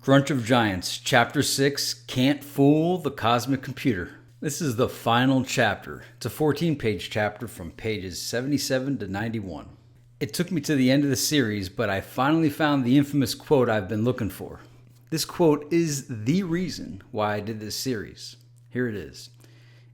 Grunch of Giants, Chapter 6, Can't Fool the Cosmic Computer. This is the final chapter. It's a 14-page chapter from pages 77 to 91. It took me to the end of the series, but I finally found the infamous quote I've been looking for. This quote is the reason why I did this series. Here it is.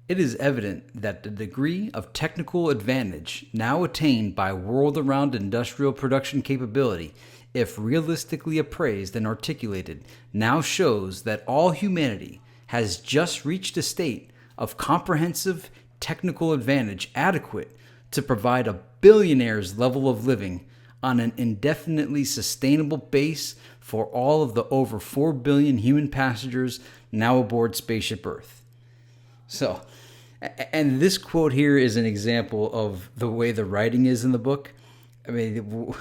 It is evident that the degree of technical advantage now attained by world-around industrial production capability, if realistically appraised and articulated, now shows that all humanity has just reached a state of comprehensive technical advantage adequate to provide a billionaire's level of living on an indefinitely sustainable base for all of the over 4 billion human passengers now aboard Spaceship Earth. So, and this quote here is an example of the way the writing is in the book. I mean,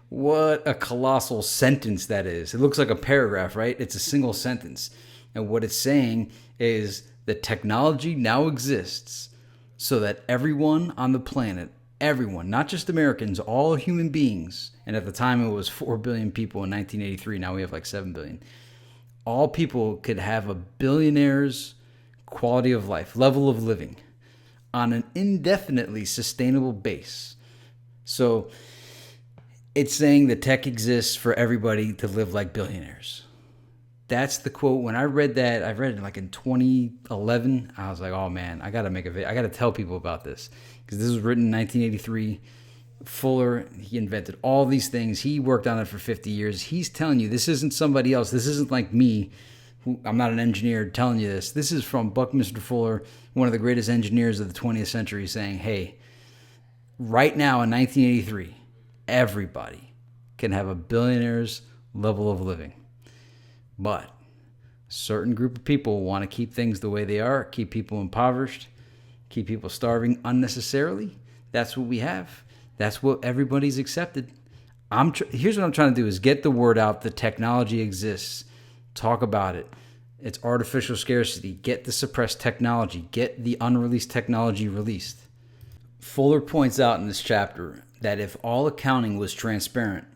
what a colossal sentence that is. It looks like a paragraph, right? It's a single sentence. And what it's saying is the technology now exists so that everyone on the planet, everyone, not just Americans, all human beings, and at the time it was 4 billion people in 1983, now we have like 7 billion, all people could have a billionaire's quality of life, level of living, on an indefinitely sustainable base. So it's saying the tech exists for everybody to live like billionaires. That's the quote. When I read that, I read it like in 2011. I was like, oh man, I got to make a video. I got to tell people about this because this was written in 1983. Fuller, he invented all these things. He worked on it for 50 years. He's telling you this isn't somebody else. This isn't like me. I'm not an engineer telling you this. This is from Buckminster Fuller, one of the greatest engineers of the 20th century, saying, hey, right now in 1983, everybody can have a billionaire's level of living. But a certain group of people want to keep things the way they are, keep people impoverished, keep people starving unnecessarily. That's what we have. That's what everybody's accepted. Here's what I'm trying to do is get the word out. The technology exists. Talk about it. It's artificial scarcity. Get the suppressed technology. Get the unreleased technology released. Fuller points out in this chapter that if all accounting was transparent,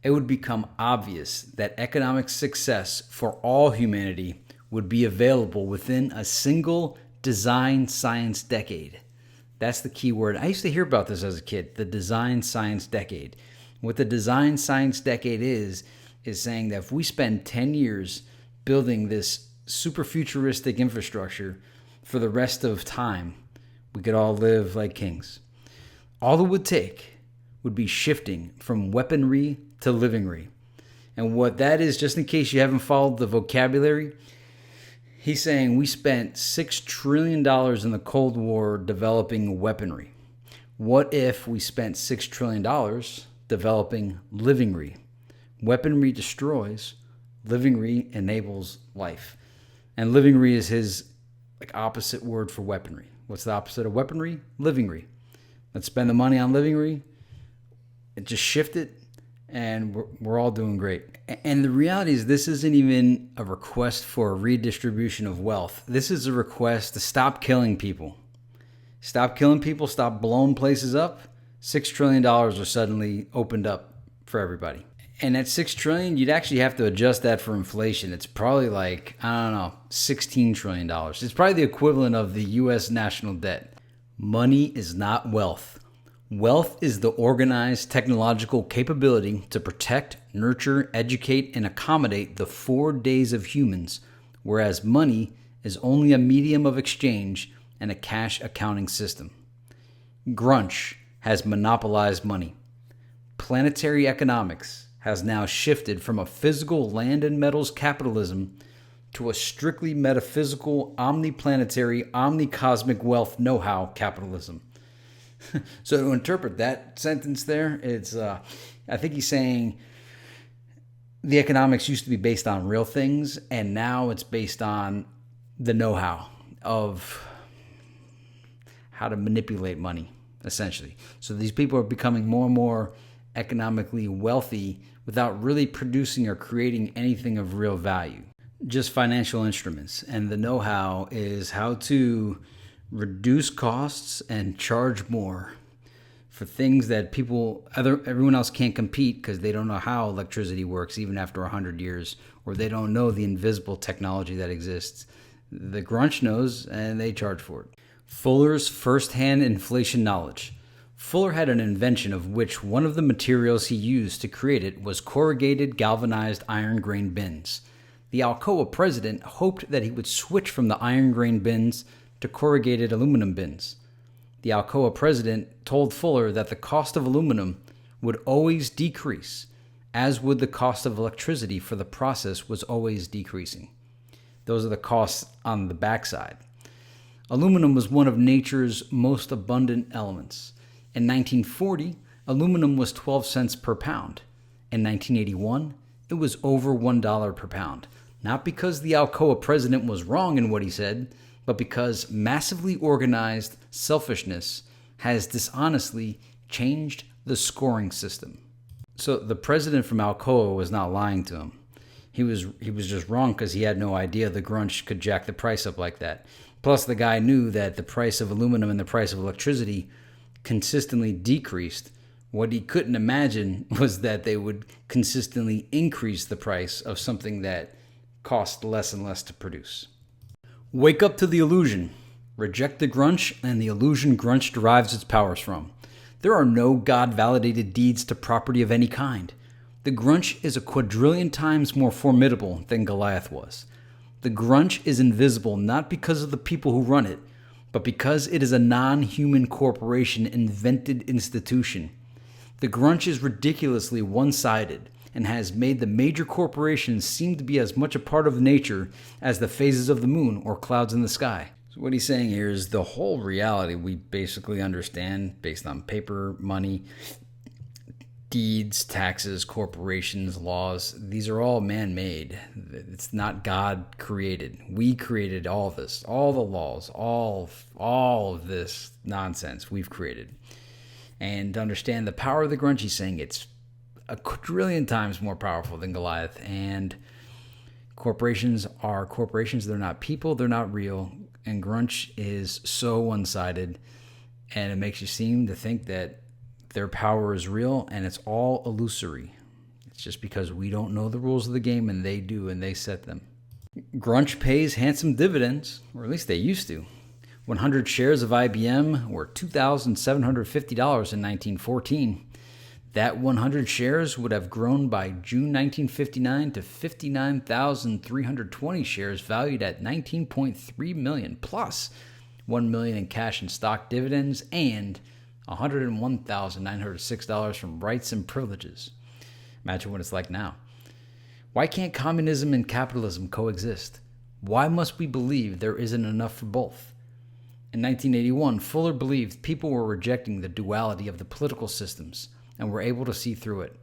it would become obvious that economic success for all humanity would be available within a single design science decade. That's the key word. I used to hear about this as a kid, the design science decade. What the design science decade is saying that if we spend 10 years building this super futuristic infrastructure for the rest of time, we could all live like kings. All it would take would be shifting from weaponry to livingry. And what that is, just in case you haven't followed the vocabulary, he's saying we spent $6 trillion in the Cold War developing weaponry. What if we spent $6 trillion developing livingry? Weaponry destroys, livingry enables life. And livingry is his opposite word for weaponry. What's the opposite of weaponry? Livingry. Let's spend the money on livingry. Just shift it, and we're all doing great. And the reality is this isn't even a request for a redistribution of wealth. This is a request to stop killing people. Stop killing people, stop blowing places up. $6 trillion are suddenly opened up for everybody. And at $6 trillion, you'd actually have to adjust that for inflation. It's probably $16 trillion. It's probably the equivalent of the U.S. national debt. Money is not wealth. Wealth is the organized technological capability to protect, nurture, educate, and accommodate the 4 days of humans, whereas money is only a medium of exchange and a cash accounting system. Grunch has monopolized money. Planetary economics has now shifted from a physical land and metals capitalism to a strictly metaphysical, omniplanetary, omnicosmic wealth know-how capitalism. So to interpret that sentence there, it's I think he's saying the economics used to be based on real things, and now it's based on the know-how of how to manipulate money, essentially. So these people are becoming more and more economically wealthy without really producing or creating anything of real value. Just financial instruments. And the know-how is how to reduce costs and charge more for things that everyone else can't compete because they don't know how electricity works even after 100 years, or they don't know the invisible technology that exists. The Grunch knows, and they charge for it. Fuller's first-hand inflation knowledge. Fuller had an invention of which one of the materials he used to create it was corrugated galvanized iron grain bins. The Alcoa president hoped that he would switch from the iron grain bins to corrugated aluminum bins. The Alcoa president told Fuller that the cost of aluminum would always decrease, as would the cost of electricity, for the process was always decreasing. Those are the costs on the backside. Aluminum was one of nature's most abundant elements. In 1940, aluminum was 12 cents per pound. In 1981, it was over $1 per pound. Not because the Alcoa president was wrong in what he said, but because massively organized selfishness has dishonestly changed the scoring system. So the president from Alcoa was not lying to him. He was just wrong because he had no idea the Grunch could jack the price up like that. Plus, the guy knew that the price of aluminum and the price of electricity consistently decreased. What he couldn't imagine was that they would consistently increase the price of something that cost less and less to produce. Wake up to the illusion. Reject the Grunch and the illusion Grunch derives its powers from. There are no God-validated deeds to property of any kind. The Grunch is a quadrillion times more formidable than Goliath was. The Grunch is invisible not because of the people who run it, but because it is a non-human corporation invented institution. The Grunch is ridiculously one-sided and has made the major corporations seem to be as much a part of nature as the phases of the moon or clouds in the sky. So what he's saying here is the whole reality we basically understand based on paper, money, deeds, taxes, corporations, laws. These are all man-made. It's not God created. We created all this, all the laws, all of this nonsense we've created. And to understand the power of the Grunch, he's saying it's a quadrillion times more powerful than Goliath. And corporations are corporations. They're not people. They're not real. And Grunch is so one-sided. And it makes you seem to think that their power is real, and it's all illusory. It's just because we don't know the rules of the game, and they do, and they set them. Grunch pays handsome dividends, or at least they used to. 100 shares of IBM were $2,750 in 1914. That 100 shares would have grown by June 1959 to 59,320 shares valued at $19.3 million, plus $1 million in cash and stock dividends and $101,906 from rights and privileges. Imagine what it's like now. Why can't communism and capitalism coexist? Why must we believe there isn't enough for both? In 1981, Fuller believed people were rejecting the duality of the political systems and were able to see through it.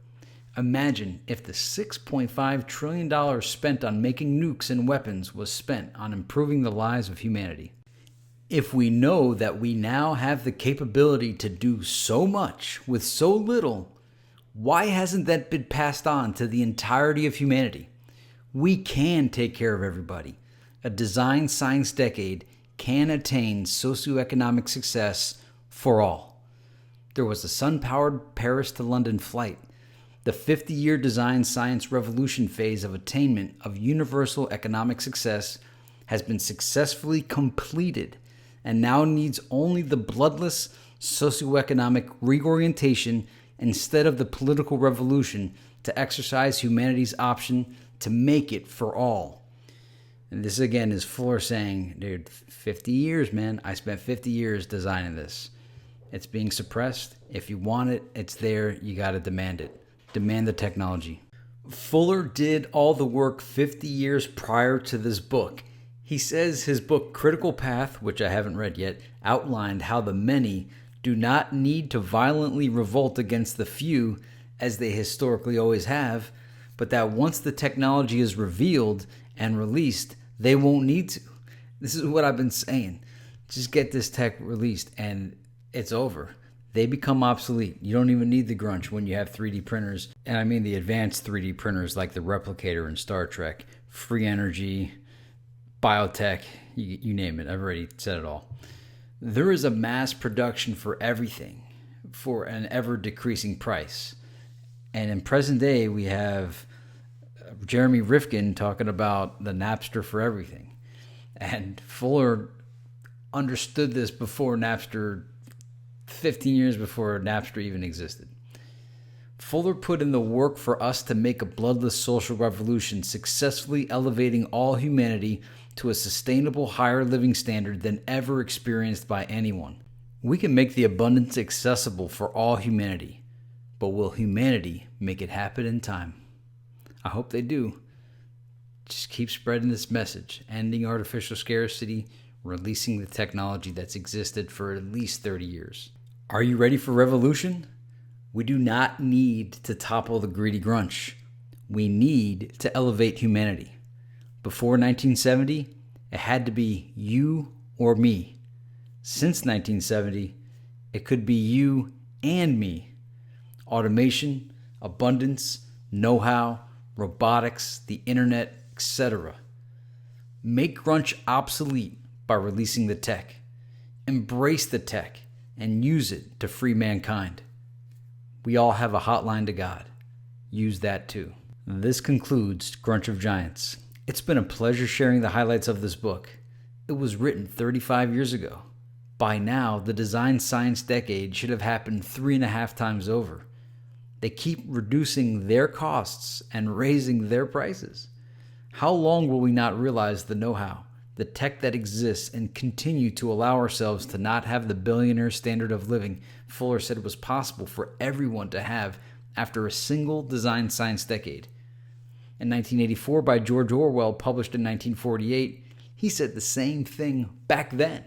Imagine if the $6.5 trillion spent on making nukes and weapons was spent on improving the lives of humanity. If we know that we now have the capability to do so much with so little, why hasn't that been passed on to the entirety of humanity? We can take care of everybody. A design science decade can attain socioeconomic success for all. There was a sun-powered Paris to London flight. The 50-year design science revolution phase of attainment of universal economic success has been successfully completed and now needs only the bloodless socioeconomic reorientation instead of the political revolution to exercise humanity's option to make it for all. And this again is Fuller saying, dude, 50 years, man. I spent 50 years designing this. It's being suppressed. If you want it, it's there. You got to demand it. Demand the technology. Fuller did all the work 50 years prior to this book. He says his book, Critical Path, which I haven't read yet, outlined how the many do not need to violently revolt against the few, as they historically always have, but that once the technology is revealed and released, they won't need to. This is what I've been saying. Just get this tech released and it's over. They become obsolete. You don't even need the Grunch when you have 3D printers. And I mean the advanced 3D printers like the Replicator in Star Trek, free energy, biotech, you name it. I've already said it all. There is a mass production for everything. for an ever-decreasing price. And in present day, we have Jeremy Rifkin talking about the Napster for everything. And Fuller understood this before Napster, 15 years before Napster even existed. Fuller put in the work for us to make a bloodless social revolution, successfully elevating all humanity to a sustainable higher living standard than ever experienced by anyone. We can make the abundance accessible for all humanity, but will humanity make it happen in time? I hope they do. Just keep spreading this message, ending artificial scarcity, releasing the technology that's existed for at least 30 years. Are you ready for revolution? We do not need to topple the greedy Grunch. We need to elevate humanity. Before 1970, it had to be you or me. Since 1970, it could be you and me. Automation, abundance, know-how, robotics, the internet, etc. Make Grunch obsolete by releasing the tech. Embrace the tech and use it to free mankind. We all have a hotline to God. Use that too. This concludes Grunch of Giants. It's been a pleasure sharing the highlights of this book. It was written 35 years ago. By now, the design science decade should have happened 3.5 times over. They keep reducing their costs and raising their prices. How long will we not realize the know-how, the tech that exists, and continue to allow ourselves to not have the billionaire standard of living Fuller said was possible for everyone to have after a single design science decade? In 1984, by George Orwell, published in 1948, he said the same thing back then.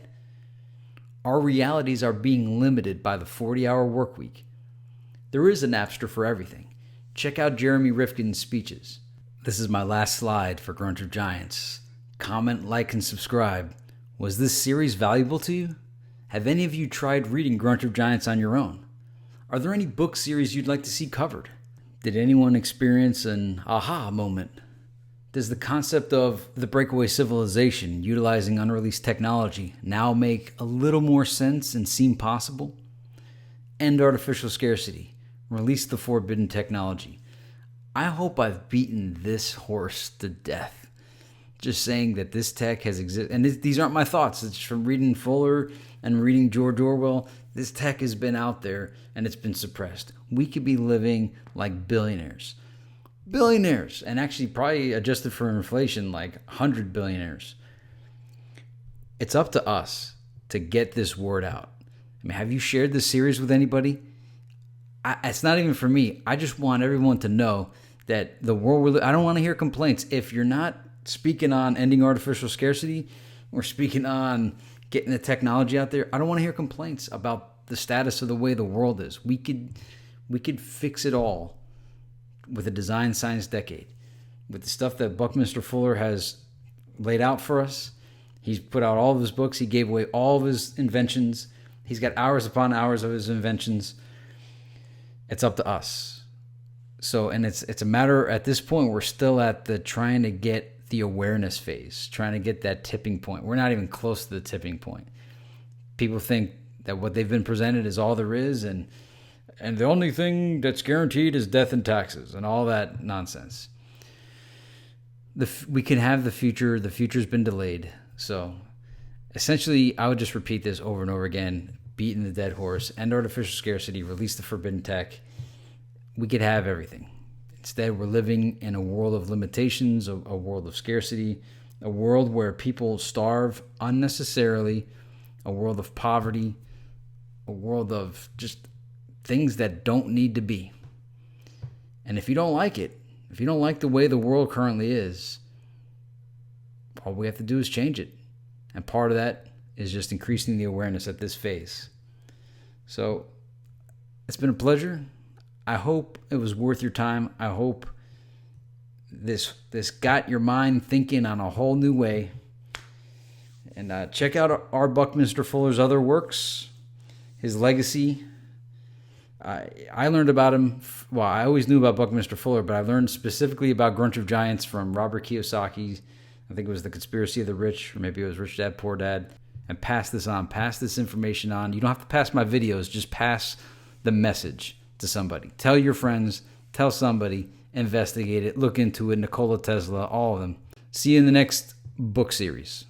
Our realities are being limited by the 40-hour work week. There is a Napster for everything. Check out Jeremy Rifkin's speeches. This is my last slide for Grunch of Giants. Comment, like, and subscribe. Was this series valuable to you? Have any of you tried reading Grunch of Giants on your own? Are there any book series you'd like to see covered? Did anyone experience an aha moment? Does the concept of the breakaway civilization utilizing unreleased technology now make a little more sense and seem possible? End artificial scarcity. Release the forbidden technology. I hope I've beaten this horse to death. Just saying that this tech has existed. And these aren't my thoughts. It's from reading Fuller and reading George Orwell. This tech has been out there and it's been suppressed. We could be living like billionaires. Billionaires. And actually probably adjusted for inflation, like 100 billionaires. It's up to us to get this word out. I mean, have you shared this series with anybody? It's not even for me. I just want everyone to know that the world, I don't want to hear complaints. If you're not speaking on ending artificial scarcity or speaking on getting the technology out there, I don't want to hear complaints about the status of the way the world is. We could fix it all with a design science decade. With the stuff that Buckminster Fuller has laid out for us. He's put out all of his books. He gave away all of his inventions. He's got hours upon hours of his inventions. It's up to us. So, and it's a matter, at this point, we're still at the trying to get the awareness phase, trying to get that tipping point. We're not even close to the tipping point. People think that what they've been presented is all there is, and the only thing that's guaranteed is death and taxes and all that nonsense. We can have the future. The future's been delayed. So essentially, I would just repeat this over and over again, beating the dead horse, end artificial scarcity, release the forbidden tech. We could have everything. Instead, we're living in a world of limitations, a world of scarcity, a world where people starve unnecessarily, a world of poverty, a world of just things that don't need to be. And if you don't like it, if you don't like the way the world currently is, all we have to do is change it. And part of that is just increasing the awareness at this phase. So it's been a pleasure. I hope it was worth your time. I hope this got your mind thinking on a whole new way. And check out our Buckminster Fuller's other works, his legacy. I learned about him. Well, I always knew about Buckminster Fuller, but I learned specifically about Grunch of Giants from Robert Kiyosaki. I think it was The Conspiracy of the Rich, or maybe it was Rich Dad, Poor Dad. And pass this on. Pass this information on. You don't have to pass my videos. Just pass the message to somebody. Tell your friends, tell somebody, investigate it, look into it, Nikola Tesla, all of them. See you in the next book series.